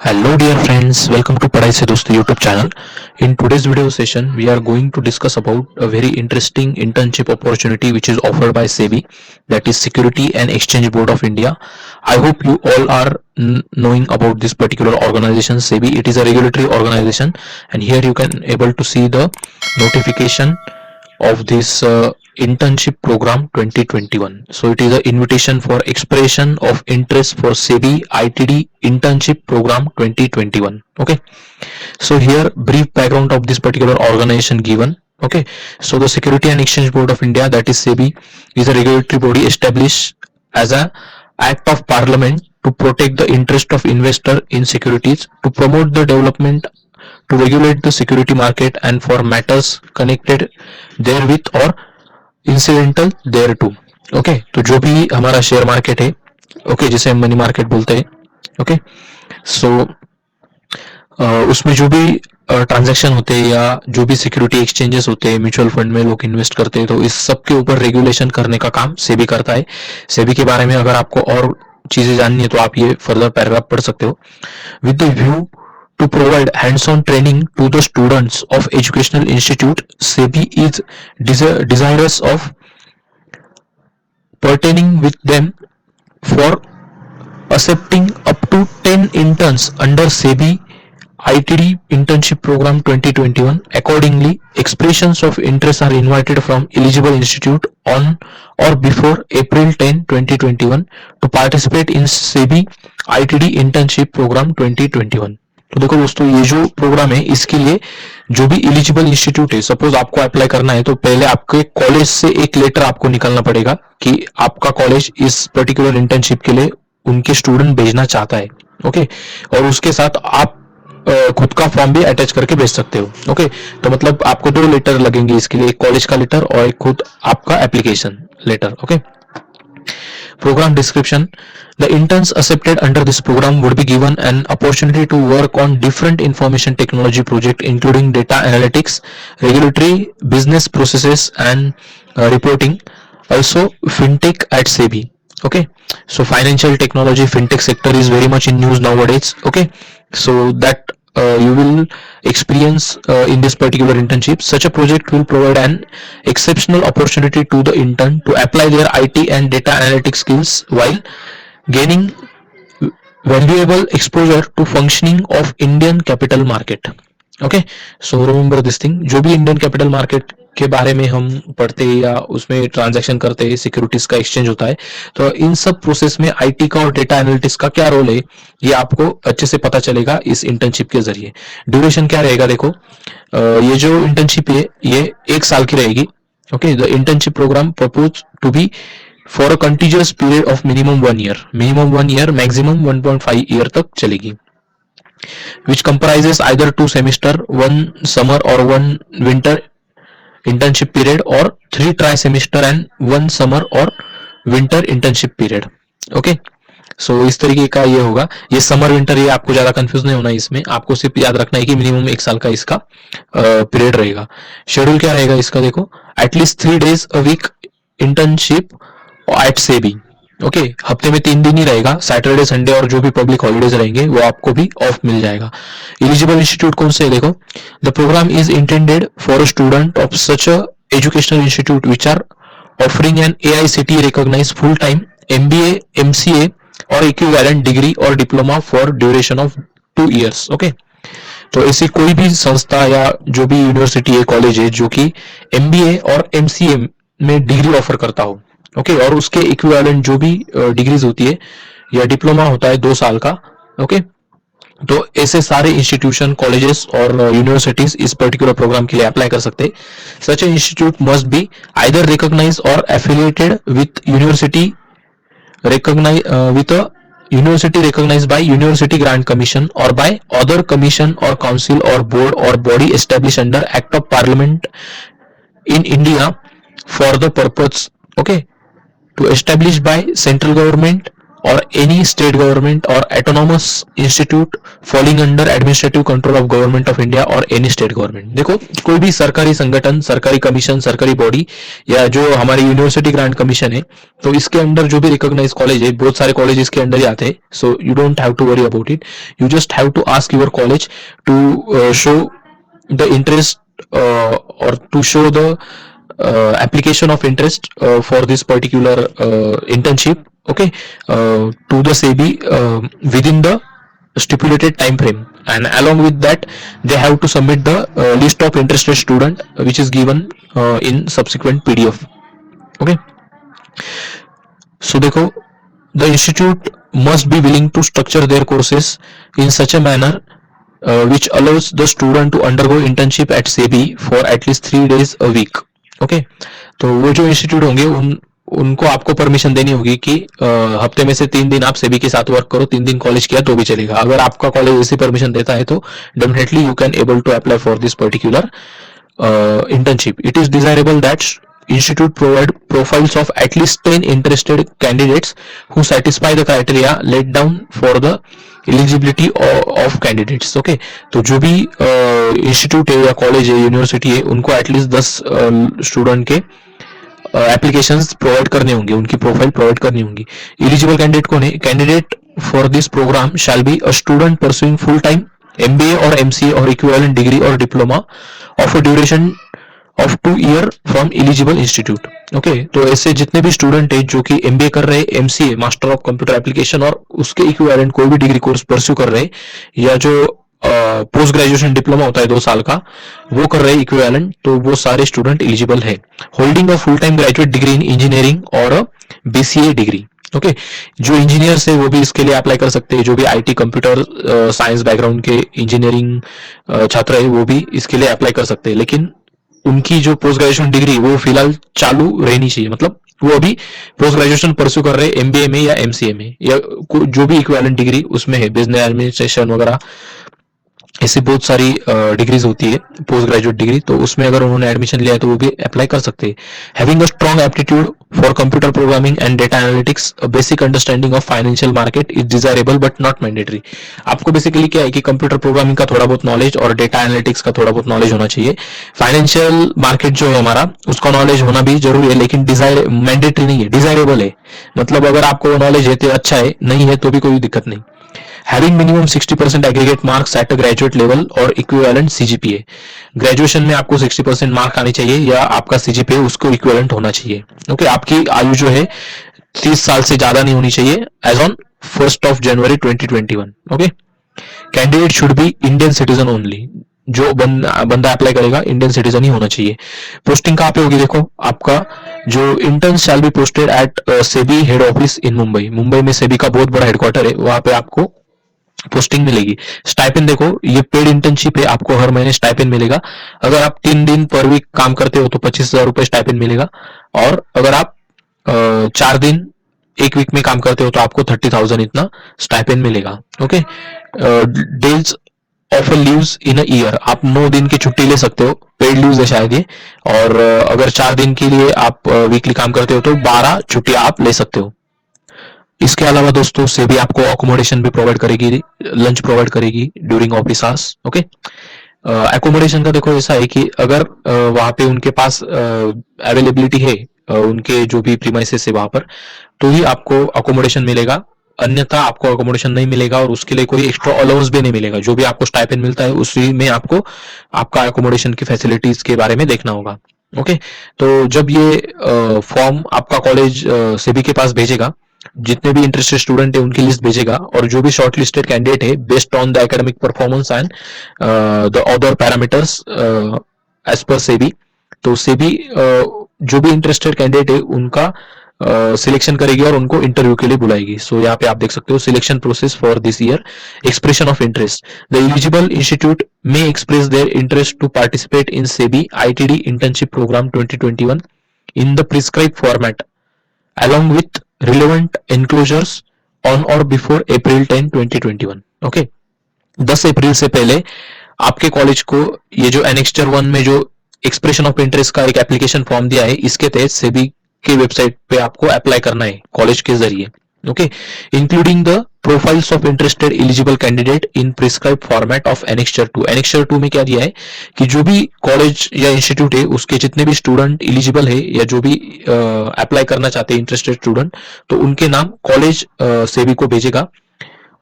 Hello dear friends, welcome to Padhai Se Dosti YouTube channel. In today's video session, we are going to discuss about a very interesting internship opportunity which is offered by SEBI, that is Security and Exchange Board of India. I hope you all are knowing about this particular organization, SEBI. It is a regulatory organization, and here you can able to see the notification of this internship program 2021. So it is an invitation for expression of interest for SEBI ITD internship program 2021. Okay, so here brief background of this particular organization given. Okay, so the Security and Exchange Board of India, that is SEBI, is a regulatory body established as a act of parliament to protect the interest of investor in securities, to promote the development, to regulate the security market, and for matters connected therewith or incidental thereto. Okay, तो जो भी हमारा share market है, okay, जिसे हम money market बोलते हैं. Okay, सो उसमें जो भी ट्रांजैक्शन होते हैं या जो भी सिक्योरिटी एक्सचेंजेस होते हैं, म्यूचुअल फंड में लोग इन्वेस्ट करते हैं, तो इस सब के ऊपर रेगुलेशन करने का काम सेबी करता है. सेबी के बारे में अगर आपको और चीजें जाननी है तो आप ये फर्दर पैराग्राफ पढ़ सकते हो. With the view to provide hands-on training to the students of educational institute, SEBI is desirous of partnering with them for accepting up to 10 interns under SEBI ITD Internship Program 2021. Accordingly, expressions of interest are invited from eligible institute on or before April 10, 2021 to participate in SEBI ITD Internship Program 2021. तो देखो दोस्तों, ये जो programme है इसके लिए जो भी एलिजिबल इंस्टीट्यूट है, सपोज आपको अप्लाई करना है तो पहले आपके कॉलेज से एक लेटर आपको निकालना पड़ेगा कि आपका कॉलेज इस पर्टिकुलर इंटर्नशिप के लिए उनके स्टूडेंट भेजना चाहता है. ओके, और उसके साथ आप खुद का फॉर्म भी अटैच करके भेज सकते हो. ओके, तो मतलब आपको दो लेटर लगेंगे इसके लिए, एक कॉलेज का लेटर और एक खुद आपका application letter. Okay, program description. The interns accepted under this program would be given an opportunity to work on different information technology projects including data analytics, regulatory, business processes and reporting. Also fintech at SEBI. Okay, so financial technology fintech sector is very much in news nowadays. Okay, so that you will experience in this particular internship. Such a project will provide an exceptional opportunity to the intern to apply their IT and data analytics skills while gaining valuable exposure to functioning of Indian capital market. Okay, so remember this thing. जो भी Indian capital market के बारे में हम पढ़ते हैं या उसमें ट्रांजैक्शन करते हैं, सिक्योरिटीज का एक्सचेंज होता है, तो इन सब प्रोसेस में आईटी का और डेटा एनालिटिक्स का क्या रोल है ये आपको अच्छे से पता चलेगा इस इंटर्नशिप के जरिए. ड्यूरेशन क्या रहेगा, देखो ये जो इंटर्नशिप है ये 1 साल की रहेगी. Okay, the internship programme propose to be for a continuous period of minimum 1 year. Minimum 1 year, maximum 1.5 year तक चलेगी, which comprises either 2 semester, 1 summer or 1 winter internship period, or 3 trimester and 1 summer or winter internship period. Okay, सो इस तरीके का ये होगा. ये summer winter ये आपको ज्यादा कंफ्यूज नहीं होना, इसमें आपको सिर्फ याद रखना है कि मिनिमम 1 साल का इसका पीरियड रहेगा. शेड्यूल क्या रहेगा इसका, देखो, at least 3 days a week internship at SEBI. Okay, हफ्ते में 3 दिन ही रहेगा, सैटरडे संडे और जो भी पब्लिक हॉलीडेज रहेंगे वो आपको भी ऑफ मिल जाएगा. एलिजिबल इंस्टीट्यूट कौन से है, देखो, the programme is intended for a student of such a educational institute which are offering an AICTE recognized full time MBA, MCA और इक्विवेलेंट डिग्री और diploma for duration of 2 years. Okay, तो ऐसी कोई भी संस्था या जो भी यूनिवर्सिटी है, कॉलेज है जो कि MBA और MCA में डिग्री ऑफर करता हो. ओके, और उसके इक्विवेलेंट जो भी डिग्रीज होती है या डिप्लोमा होता है 2 साल का. ओके, तो ऐसे सारे इंस्टीट्यूशन, कॉलेजेस और यूनिवर्सिटीज इस पर्टिकुलर प्रोग्राम के लिए अप्लाई कर सकते हैं. Such a institute must be either recognise और affiliated with university with a university recognized by University Grant Commission or by other commission or council or board or body established under Act of Parliament in India for the purpose, okay, to establish by central government or any state government or autonomous institute falling under administrative control of government of India or any state government। देखो कोई भी सरकारी संगठन, सरकारी commission, सरकारी body या जो हमारी यूनिवर्सिटी ग्रांट कमीशन है, तो इसके अंडर जो भी रिकॉग्नाइज कॉलेज है, बहुत सारे कॉलेज इसके अंडर ही आते हैं। So you don't have to worry about it, you just have to ask your college to show the interest or to show the application of interest for this particular internship, okay, to the SEBI within the stipulated time frame, and along with that they have to submit the list of interested student which is given in subsequent PDF, okay। So देखो, the institute must be willing to structure their courses in such a manner which allows the student to undergo internship at SEBI for at least 3 days a week, okay। तो वो जो institute होंगे उनको आपको permission देनी होगी कि हफ्ते में से 3 दिन आप सेबी के साथ वर्क करो, 3 दिन कॉलेज किया तो भी चलेगा। अगर आपका कॉलेज ऐसी परमिशन देता है तो definitely you can able to apply for this particular internship। It is desirable that institute provide profiles of at least 10 interested candidates who satisfy the criteria laid down for the eligibility of candidates, okay. तो जो भी institute है या college है, university है, उनको at least 10 student के applications provide करने होंगे, उनकी प्रोफाइल प्रोवाइड करनी होंगी। एलिजिबल कैंडिडेट कौन है? Candidate for this programme shall be a student pursuing full time MBA और MCA और इक्विवेलेंट डिग्री और diploma of a duration of 2 year from eligible institute, okay. तो ऐसे जितने भी स्टूडेंट है जो कि MBA कर रहे हैं, MCA master of computer application और उसके इक्विवेलेंट कोई भी डिग्री कोर्स परस्यू कर रहे हैं, या जो पोस्ट ग्रेजुएशन डिप्लोमा होता है 2 साल का, वो कर रहे हैं इक्विवेलेंट, तो वो सारे स्टूडेंट एलिजिबल है। Holding a full time graduate degree in engineering और BCA डिग्री, ओके। जो इंजीनियर्स है वो भी इसके लिए अप्लाई कर सकते हैं, जो भी IT कंप्यूटर साइंस बैकग्राउंड के इंजीनियरिंग छात्र है वो भी इसके लिए अप्लाई कर सकते हैं, लेकिन उनकी जो पोस्ट ग्रेजुएशन डिग्री वो फिलहाल चालू रहनी चाहिए, मतलब वो अभी पोस्ट ग्रेजुएशन परस्यू कर रहे हैं MBA में या MCA में या जो भी इक्विवेलेंट डिग्री उसमें है, बिजनेस एडमिनिस्ट्रेशन वगैरह, ऐसी बहुत सारी डिग्रीज होती है पोस्ट ग्रेजुएट डिग्री, तो उसमें अगर उन्होंने एडमिशन लिया है तो वो भी अप्लाई कर सकते हैं। Having a strong aptitude for computer programming and data analytics, basic understanding of financial market is desirable but not mandatory. आपको बेसिकली क्या है कि कंप्यूटर प्रोग्रामिंग का थोड़ा बहुत नॉलेज और डेटा एनालिटिक्स का थोड़ा बहुत नॉलेज होना चाहिए। फाइनेंशियल मार्केट जो है हमारा, उसका नॉलेज होना भी जरूरी है, लेकिन मैंडेटरी नहीं है, डिजायरेबल है। मतलब अगर आपको नॉलेज है तो अच्छा है, नहीं है तो भी कोई दिक्कत नहीं। Having minimum 60% aggregate marks at a graduate level और equivalent CGPA, ग्रेजुएशन में आपको 60% मार्क आनी चाहिए या आपका CGPA उसको इक्विवेलेंट होना चाहिए, ओके। आपकी आयु जो है 30 साल से ज्यादा नहीं होनी चाहिए as on 1 January 2021, okay. Candidate should be Indian citizen only, जो बंदा अप्लाई करेगा इंडियन सिटीजन ही होना चाहिए। पोस्टिंग कहाँ पे होगी? देखो, आपका जो intern shall be posted at SEBI head office in Mumbai. Mumbai में सेबी का बहुत बड़ा हेडक्वार्टर है, वहां पे आपको पोस्टिंग मिलेगी। स्टाइपेंड देखो, ये पेड इंटर्नशिप है, आपको हर महीने स्टाइपेंड मिलेगा। अगर आप 3 दिन पर वीक काम करते हो तो 25,000 रुपए स्टाइपेंड मिलेगा, और अगर आप 4 दिन 1 वीक में काम करते हो तो आपको 30,000 इतना स्टाइपेंड मिलेगा, okay. Days of leaves in a year, आप 9 दिन की छुट्टी ले सकते हो, पेड लीव्स है शायद ये, और अगर 4 दिन के लिए आप वीकली काम करते हो तो 12 छुट्टी आप ले सकते हो। इसके अलावा दोस्तों सेबी आपको अकोमोडेशन भी प्रोवाइड करेगी, लंच प्रोवाइड करेगी during office hours, okay. Accommodation का देखो ऐसा है कि अगर वहां पे उनके पास अवेलेबिलिटी है, उनके जो भी प्रीमाइसेस है वहां पर, तो ही आपको अकोमोडेशन मिलेगा, अन्यथा आपको अकोमोडेशन नहीं मिलेगा और उसके लिए कोई एक्स्ट्रा अलाउंस भी नहीं मिलेगा। जो भी आपको स्टाइपेंड मिलता है उसी में आपको आपका अकोमोडेशन की फैसिलिटीज के बारे में देखना होगा, ओके। तो जब ये फॉर्म आपका कॉलेज सेबी के पास भेजेगा, जितने भी इंटरेस्टेड स्टूडेंट है उनकी लिस्ट भेजेगा, और जो भी शॉर्ट लिस्टेड कैंडिडेट है based on the academic performance and the other parameters as per SEBI, तो सेबी जो भी इंटरेस्टेड कैंडिडेट है उनका सिलेक्शन करेगी और उनको इंटरव्यू के लिए बुलाएगी। सो यहाँ पे आप देख सकते हो selection process for this year, expression of interest. The eligible institute may express their interest to participate in SEBI ITD internship programme 2021 in the prescribe format along with relevant enclosures on or before April 10, 2021, okay. 10 अप्रैल से पहले आपके college को ये जो annexure 1 में जो expression of interest का एक एप्लीकेशन फॉर्म दिया है, इसके तहत सेबी के वेबसाइट पे आपको अप्लाई करना है कॉलेज के जरिए, okay, including the profiles of interested eligible candidate in prescribed format of annexure 2. annexure 2 में क्या दिया है कि जो भी कॉलेज या इंस्टीट्यूट है उसके जितने भी स्टूडेंट एलिजिबल है या जो भी अप्लाई करना चाहते हैं इंटरेस्टेड स्टूडेंट, तो उनके नाम कॉलेज सेबी को भेजेगा.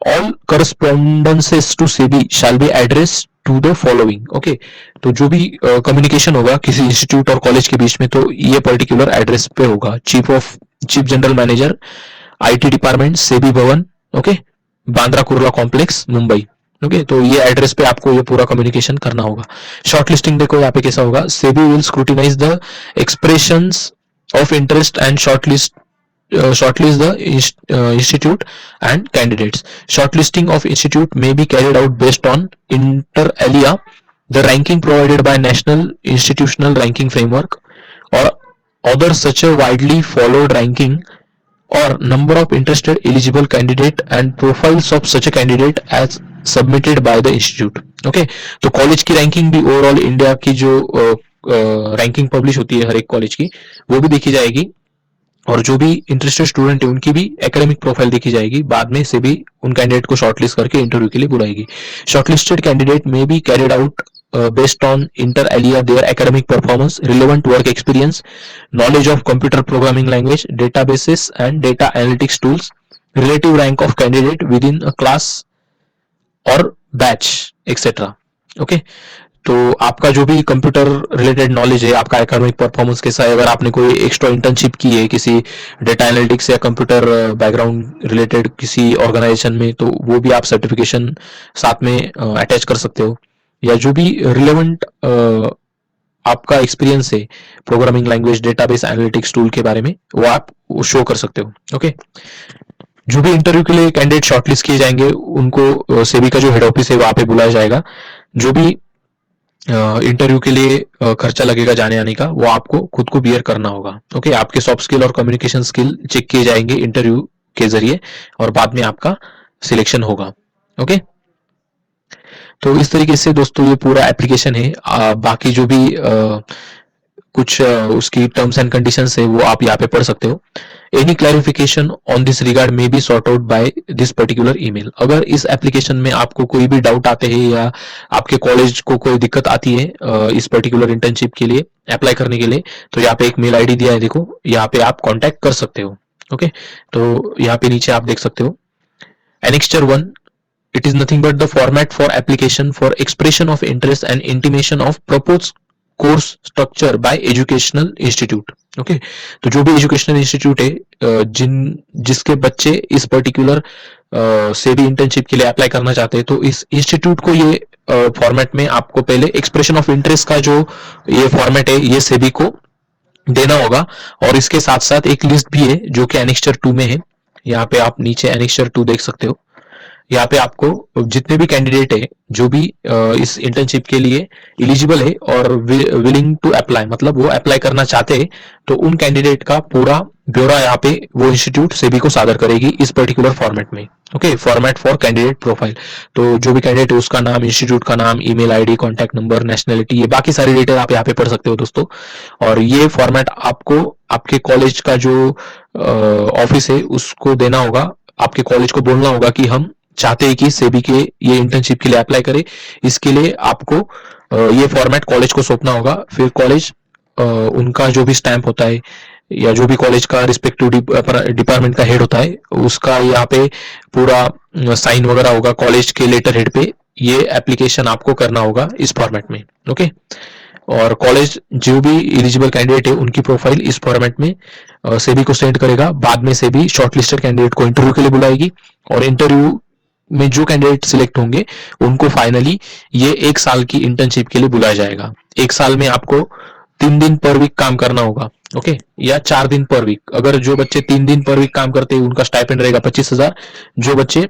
All correspondences to SEBI shall be address to the following. Okay, तो जो भी कम्युनिकेशन होगा किसी इंस्टीट्यूट और कॉलेज के बीच में, तो ये पर्टिकुलर एड्रेस पे होगा. Chief general manager IT department SEBI Bhavan, okay, Bandra Kurla complex Mumbai. Okay, तो ये एड्रेस पे आपको ये पूरा कम्युनिकेशन करना होगा. शॉर्ट लिस्टिंग देखो यहाँ पे कैसा होगा. SEBI will scrutinise the expressions of interest and shortlist the institute and candidates. Shortlisting of institute may be carried out based on inter alia the ranking provided by National Institutional Ranking Framework or other such a widely followed ranking or number of interested eligible candidate and profiles of such a candidate as submitted by the institute. Okay, तो college की ranking भी overall India की जो ranking publish होती है हर एक college की, वो भी देखी जाएगी और जो भी इंटरेस्टेड स्टूडेंट है उनकी भी एकेडमिक प्रोफाइल देखी जाएगी. बाद में से भी उन कैंडिडेट को शॉर्टलिस्ट करके इंटरव्यू के लिए बुलाएगी. शॉर्टलिस्टेड कैंडिडेट में be carried out based on inter alia their academic performance, relevant work experience, knowledge of computer programming language, databases and data analytics tools, relative rank of candidate within a class or batch, etc. okay, तो आपका जो भी computer related knowledge है, आपका academic performance कैसा है, अगर आपने कोई एक्स्ट्रा इंटर्नशिप की है किसी डेटा एनालिटिक्स या कंप्यूटर बैकग्राउंड रिलेटेड किसी ऑर्गेनाइजेशन में, तो वो भी आप सर्टिफिकेशन साथ में अटैच कर सकते हो. या जो भी रिलेवेंट आपका एक्सपीरियंस है programming language, database analytics tool के बारे में, वो आप शो कर सकते हो. ओके, जो भी इंटरव्यू के लिए कैंडिडेट शॉर्टलिस्ट किए जाएंगे उनको सेबी का जो हेड ऑफिस है वहां पे बुलाया जाएगा. जो भी इंटरव्यू के लिए खर्चा लगेगा जाने आने का, वो आपको खुद को बियर करना होगा. ओके, आपके सॉफ्ट स्किल और कम्युनिकेशन स्किल चेक किए जाएंगे इंटरव्यू के जरिए और बाद में आपका सिलेक्शन होगा. ओके, तो इस तरीके से दोस्तों ये पूरा एप्लीकेशन है. बाकी जो भी कुछ उसकी टर्म्स एंड कंडीशंस है वो आप यहाँ पे पढ़ सकते हो. Any clarification on this regard may be sort out by this particular email. अगर इस एप्लीकेशन में आपको कोई भी डाउट आते हैं या आपके कॉलेज को कोई दिक्कत आती है इस पर्टिकुलर इंटर्नशिप के लिए अप्लाई करने के लिए, तो यहाँ पे एक मेल आईडी दिया है, देखो यहाँ पे आप कॉन्टेक्ट कर सकते हो. ओके, तो यहाँ पे नीचे आप देख सकते हो annexure 1. it is nothing but the format for application for expression of interest and intimation of proposed course structure bye educational institute. Okay, तो जो भी एजुकेशनल इंस्टीट्यूट है जिसके बच्चे इस पर्टिकुलर सेबी इंटर्नशिप के लिए अप्लाई करना चाहते हैं, तो इस इंस्टीट्यूट को ये फॉर्मेट में आपको पहले एक्सप्रेशन ऑफ इंटरेस्ट का जो ये फॉर्मेट है ये सेबी को देना होगा. और इसके साथ साथ एक लिस्ट भी है जो कि एनेक्स्चर 2 में है. यहाँ पे आप नीचे एनेक्स्चर 2 देख सकते हो. यहाँ पे आपको जितने भी कैंडिडेट है जो भी इस इंटर्नशिप के लिए एलिजिबल है और विलिंग टू अप्लाई, मतलब वो अप्लाई करना चाहते हैं, तो उन कैंडिडेट का पूरा ब्यौरा यहाँ पे वो इंस्टीट्यूट सेबी को सादर करेगी इस पर्टिकुलर फॉर्मेट में. Okay, format for candidate profile. तो जो भी कैंडिडेट है उसका नाम, इंस्टीट्यूट का नाम, email ID, contact number, nationality, ये बाकी सारी डिटेल आप यहाँ पे पढ़ सकते हो दोस्तों. और ये फॉर्मेट आपको आपके कॉलेज का जो ऑफिस है उसको देना होगा. आपके कॉलेज को बोलना होगा कि हम चाहते हैं कि सेबी के ये इंटर्नशिप के लिए अप्लाई करे. इसके लिए आपको ये फॉर्मेट कॉलेज को सौंपना होगा. फिर कॉलेज उनका जो भी स्टैंप होता है या जो भी कॉलेज का रिस्पेक्टिव डिपार्टमेंट का हेड होता है उसका यहाँ पे पूरा साइन वगैरह होगा कॉलेज के लेटर हेड पे. ये एप्लीकेशन आपको करना होगा इस फॉर्मेट में. ओके, और कॉलेज जो भी एलिजिबल कैंडिडेट है उनकी प्रोफाइल इस फॉर्मेट में सेबी को सेंड करेगा. बाद में सेबी शॉर्टलिस्टेड कैंडिडेट को इंटरव्यू के लिए बुलाएगी और इंटरव्यू में जो कैंडिडेट सिलेक्ट होंगे उनको फाइनली ये 1 साल की इंटर्नशिप के लिए बुलाया जाएगा. 1 साल में आपको 3 दिन पर वीक काम करना होगा. ओके, या 4 दिन पर वीक. अगर जो बच्चे 3 दिन पर वीक काम करते हैं उनका स्टाइपेंड रहेगा 25,000. जो बच्चे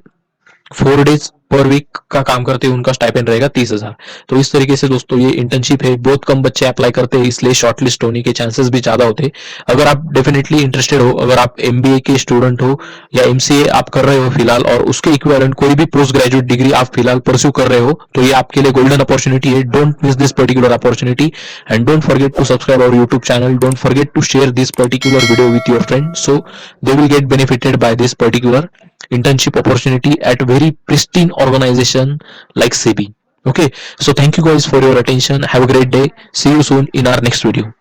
4 days पर वीक का काम करते हैं उनका स्टाइपेंड रहेगा 30,000। तो इस तरीके से दोस्तों ये इंटर्नशिप है, बहुत कम बच्चे अप्लाई करते हैं, इसलिए शॉर्टलिस्ट होने के चांसेस भी ज्यादा होते हैं। अगर आप डेफिनेटली इंटरेस्टेड हो, अगर आप एमबीए के स्टूडेंट हो या एमसीए आप कर रहे हो फिलहाल और उसके इक्विवेलेंट कोई भी पोस्ट ग्रेजुएट डिग्री आप फिलहाल परस्यू कर रहे हो, तो ये आपके लिए गोल्डन अपॉर्चुनिटी है। Don't miss this particular opportunity and don't forget to subscribe our YouTube channel, don't forget to share this particular video with your friends so they will get benefited by this particular internship opportunity at very pristine organization like SEBI. Okay, so thank you guys for your attention. Have a great day. See you soon in our next video.